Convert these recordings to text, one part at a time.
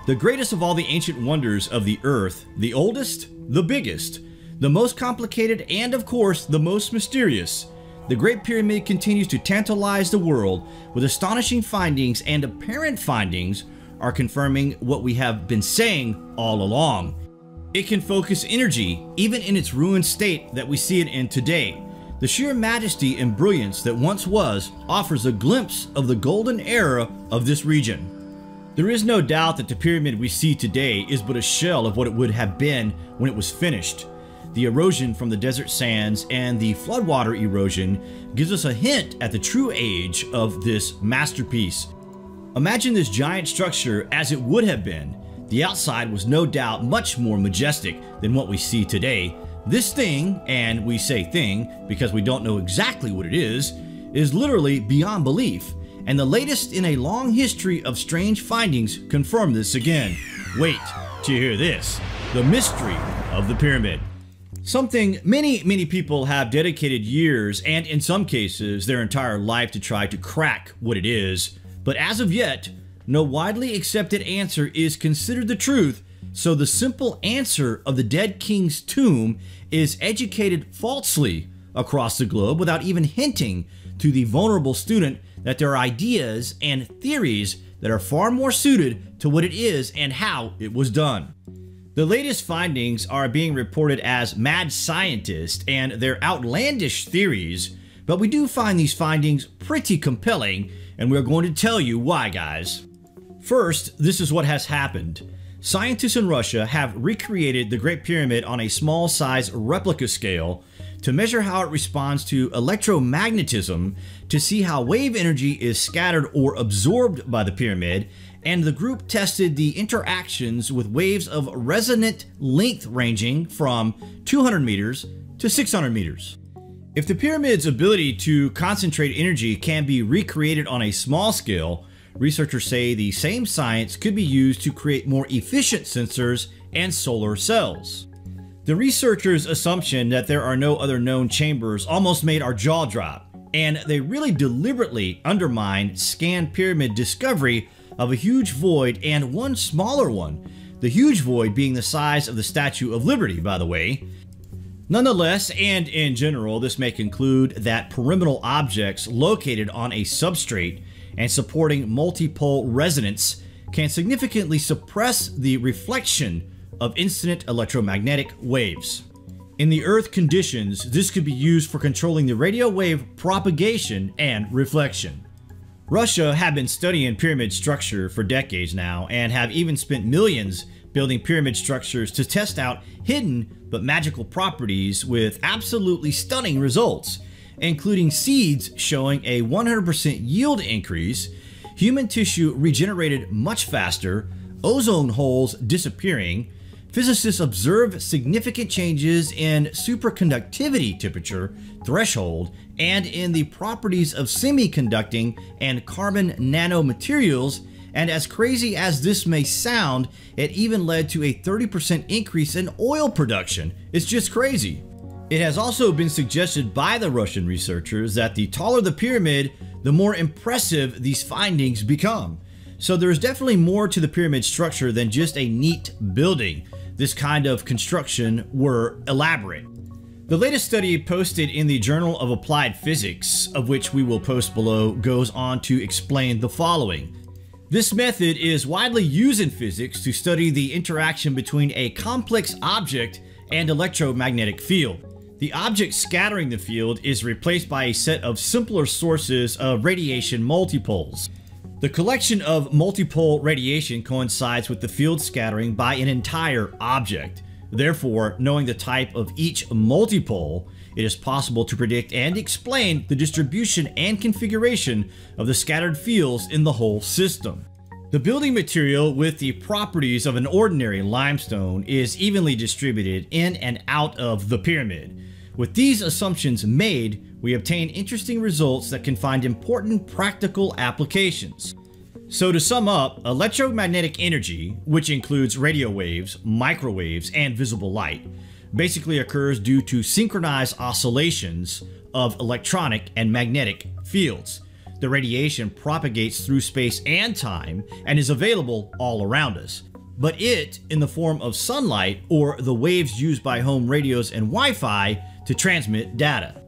The greatest of all the ancient wonders of the earth, the oldest, the biggest, the most complicated, and of course, the most mysterious, the Great Pyramid continues to tantalize the world with astonishing findings, and apparent findings are confirming what we have been saying all along. It can focus energy, even in its ruined state that we see it in today. The sheer majesty and brilliance that once was offers a glimpse of the golden era of this region. There is no doubt that the pyramid we see today is but a shell of what it would have been when it was finished. The erosion from the desert sands and the floodwater erosion gives us a hint at the true age of this masterpiece. Imagine this giant structure as it would have been. The outside was no doubt much more majestic than what we see today. This thing, and we say thing because we don't know exactly what it is literally beyond belief. And the latest in a long history of strange findings confirm this again. Wait till you hear this. The mystery of the pyramid. Something many people have dedicated years, and in some cases their entire life, to try to crack what it is. But as of yet, no widely accepted answer is considered the truth, so the simple answer of the dead king's tomb is educated falsely across the globe without even hinting to the vulnerable student that there are ideas and theories that are far more suited to what it is and how it was done. The latest findings are being reported as mad scientists and their outlandish theories, but we do find these findings pretty compelling, and we're going to tell you why, guys. First, this is what has happened. Scientists in Russia have recreated the Great Pyramid on a small size replica scale to measure how it responds to electromagnetism, to see how wave energy is scattered or absorbed by the pyramid, and the group tested the interactions with waves of resonant length ranging from 200 meters to 600 meters. If the pyramid's ability to concentrate energy can be recreated on a small scale, researchers say the same science could be used to create more efficient sensors and solar cells. The researchers' assumption that there are no other known chambers almost made our jaw drop, and they really deliberately undermined scanned pyramid discovery of a huge void and one smaller one, the huge void being the size of the Statue of Liberty, by the way. Nonetheless, and in general, this may conclude that pyramidal objects located on a substrate and supporting multipole resonance can significantly suppress the reflection of incident electromagnetic waves. In the Earth conditions, this could be used for controlling the radio wave propagation and reflection. Russia have been studying pyramid structure for decades now, and have even spent millions building pyramid structures to test out hidden but magical properties with absolutely stunning results, including seeds showing a 100% yield increase, human tissue regenerated much faster, ozone holes disappearing. Physicists observe significant changes in superconductivity temperature threshold and in the properties of semiconducting and carbon nanomaterials, and as crazy as this may sound, it even led to a 30% increase in oil production. It's just crazy. It has also been suggested by the Russian researchers that the taller the pyramid, the more impressive these findings become. So there's definitely more to the pyramid structure than just a neat building. This kind of construction were elaborate. The latest study posted in the Journal of Applied Physics, of which we will post below, goes on to explain the following. This method is widely used in physics to study the interaction between a complex object and electromagnetic field. The object scattering the field is replaced by a set of simpler sources of radiation multipoles. The collection of multipole radiation coincides with the field scattering by an entire object. Therefore, knowing the type of each multipole, it is possible to predict and explain the distribution and configuration of the scattered fields in the whole system. The building material, with the properties of an ordinary limestone, is evenly distributed in and out of the pyramid. With these assumptions made, we obtain interesting results that can find important practical applications. So to sum up, electromagnetic energy, which includes radio waves, microwaves, and visible light, basically occurs due to synchronized oscillations of electronic and magnetic fields. The radiation propagates through space and time and is available all around us. but it in the form of sunlight or the waves used by home radios and Wi-Fi to transmit data.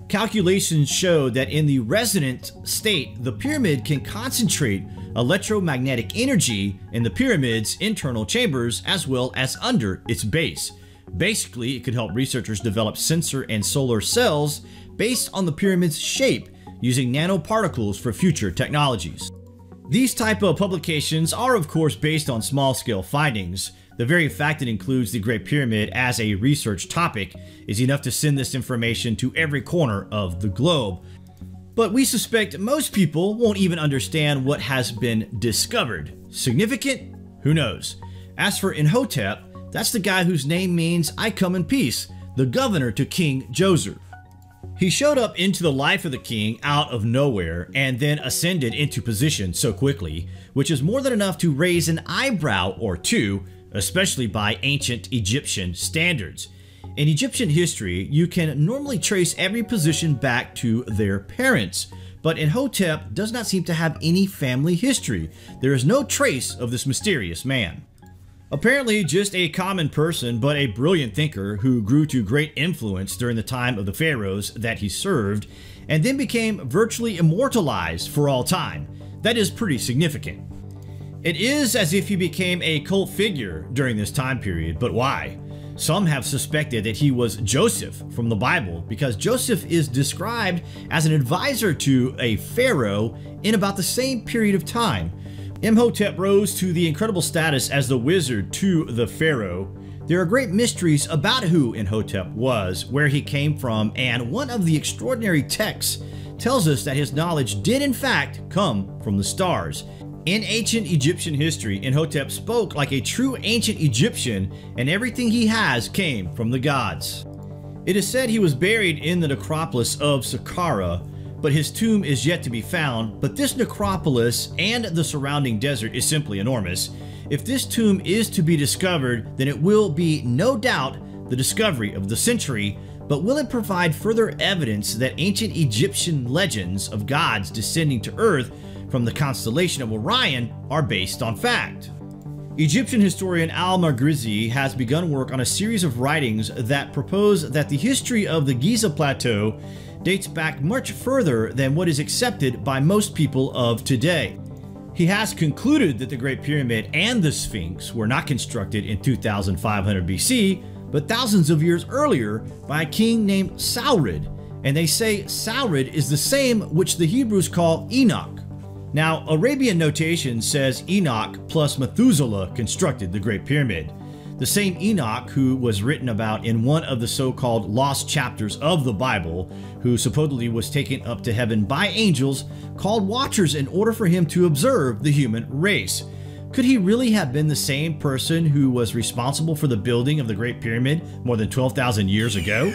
Calculations show that in the resonant state, the pyramid can concentrate electromagnetic energy in the pyramid's internal chambers as well as under its base. Basically, it could help researchers develop sensor and solar cells based on the pyramid's shape using nanoparticles for future technologies. These type of publications are of course based on small-scale findings. The very fact it includes the Great Pyramid as a research topic is enough to send this information to every corner of the globe. But we suspect most people won't even understand what has been discovered. Significant? Who knows? As for Imhotep, that's the guy whose name means "I come in peace," the governor to King Joseph. He showed up into the life of the king out of nowhere and then ascended into position so quickly, which is more than enough to raise an eyebrow or two, especially by ancient Egyptian standards. In Egyptian history, you can normally trace every position back to their parents, but Imhotep does not seem to have any family history. There is no trace of this mysterious man. Apparently just a common person, but a brilliant thinker who grew to great influence during the time of the pharaohs that he served, and then became virtually immortalized for all time. That is pretty significant. It is as if he became a cult figure during this time period, but why? Some have suspected that he was Joseph from the Bible because Joseph is described as an advisor to a pharaoh in about the same period of time. Imhotep rose to the incredible status as the wizard to the pharaoh. There are great mysteries about who Imhotep was, where he came from, and one of the extraordinary texts tells us that his knowledge did in fact come from the stars. In ancient Egyptian history, Imhotep spoke like a true ancient Egyptian, and everything he has came from the gods. It is said he was buried in the necropolis of Saqqara, but his tomb is yet to be found. But this necropolis and the surrounding desert is simply enormous. If this tomb is to be discovered, then it will be no doubt the discovery of the century, but will it provide further evidence that ancient Egyptian legends of gods descending to earth from the constellation of Orion are based on fact? Egyptian historian al-Magrizi has begun work on a series of writings that propose that the history of the Giza Plateau dates back much further than what is accepted by most people of today. He has concluded that the Great Pyramid and the Sphinx were not constructed in 2500 BC, but thousands of years earlier by a king named Saurid, and they say Saurid is the same which the Hebrews call Enoch. Now, Arabian notation says Enoch plus Methuselah constructed the Great Pyramid. The same Enoch who was written about in one of the so-called lost chapters of the Bible, who supposedly was taken up to heaven by angels called watchers in order for him to observe the human race. Could he really have been the same person who was responsible for the building of the Great Pyramid more than 12,000 years ago?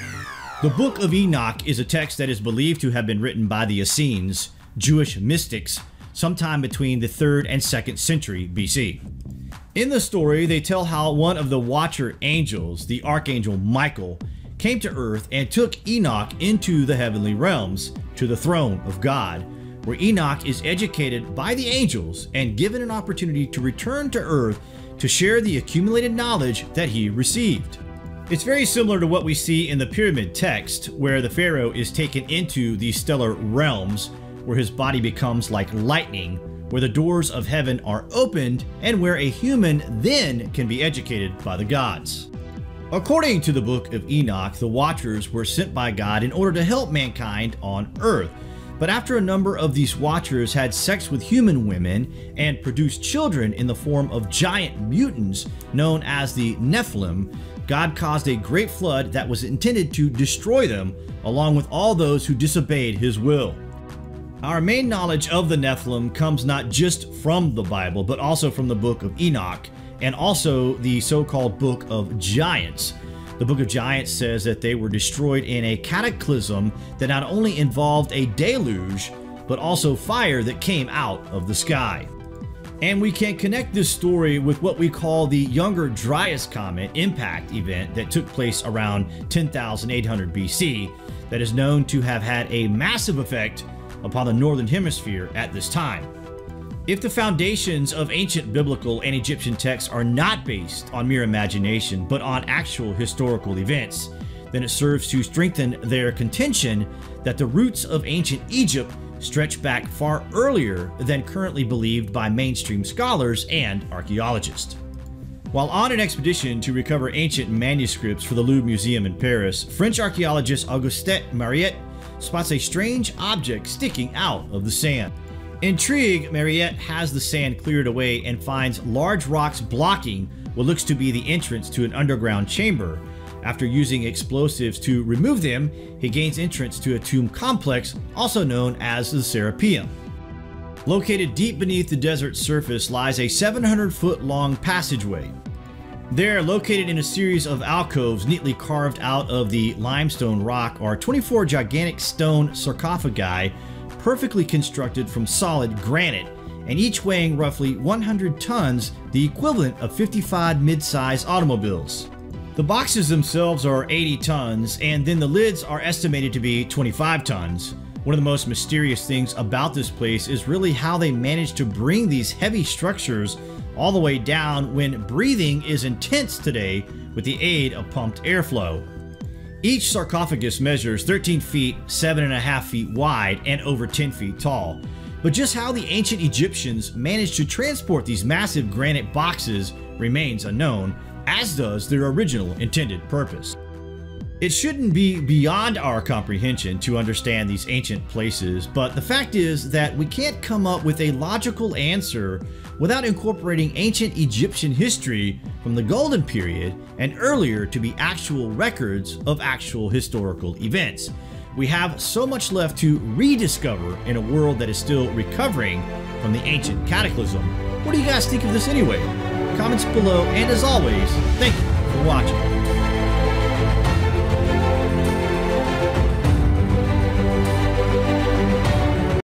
The Book of Enoch is a text that is believed to have been written by the Essenes, Jewish mystics, sometime between the 3rd and 2nd century BC. In the story, they tell how one of the Watcher angels, the Archangel Michael, came to earth and took Enoch into the heavenly realms, to the throne of God, where Enoch is educated by the angels and given an opportunity to return to earth to share the accumulated knowledge that he received. It's very similar to what we see in the pyramid text, where the pharaoh is taken into the stellar realms, where his body becomes like lightning, where the doors of heaven are opened, and where a human then can be educated by the gods. According to the Book of Enoch, the Watchers were sent by God in order to help mankind on earth. But after a number of these Watchers had sex with human women and produced children in the form of giant mutants known as the Nephilim, God caused a great flood that was intended to destroy them, along with all those who disobeyed his will. Our main knowledge of the Nephilim comes not just from the Bible, but also from the Book of Enoch, and also the so-called Book of Giants. The Book of Giants says that they were destroyed in a cataclysm that not only involved a deluge, but also fire that came out of the sky. And we can connect this story with what we call the Younger Dryas Comet impact event that took place around 10,800 BC that is known to have had a massive effect upon the northern hemisphere at this time. If the foundations of ancient biblical and Egyptian texts are not based on mere imagination, but on actual historical events, then it serves to strengthen their contention that the roots of ancient Egypt stretch back far earlier than currently believed by mainstream scholars and archaeologists. While on an expedition to recover ancient manuscripts for the Louvre Museum in Paris, French archaeologist Auguste Mariette spots a strange object sticking out of the sand. Intrigued, Mariette has the sand cleared away and finds large rocks blocking what looks to be the entrance to an underground chamber. After using explosives to remove them, he gains entrance to a tomb complex also known as the Serapeum. Located deep beneath the desert surface lies a 700-foot long passageway. There, located in a series of alcoves neatly carved out of the limestone rock, are 24 gigantic stone sarcophagi perfectly constructed from solid granite, and each weighing roughly 100 tons, the equivalent of 55 mid-size automobiles. The boxes themselves are 80 tons, and then the lids are estimated to be 25 tons. One of the most mysterious things about this place is really how they managed to bring these heavy structures all the way down when breathing is intense today with the aid of pumped airflow. Each sarcophagus measures 13 feet, 7.5 feet wide, and over 10 feet tall. But just how the ancient Egyptians managed to transport these massive granite boxes remains unknown, as does their original intended purpose. It shouldn't be beyond our comprehension to understand these ancient places, but the fact is that we can't come up with a logical answer without incorporating ancient Egyptian history from the Golden Period and earlier to be actual records of actual historical events. We have so much left to rediscover in a world that is still recovering from the ancient cataclysm. What do you guys think of this anyway? Comments below, and as always, thank you for watching.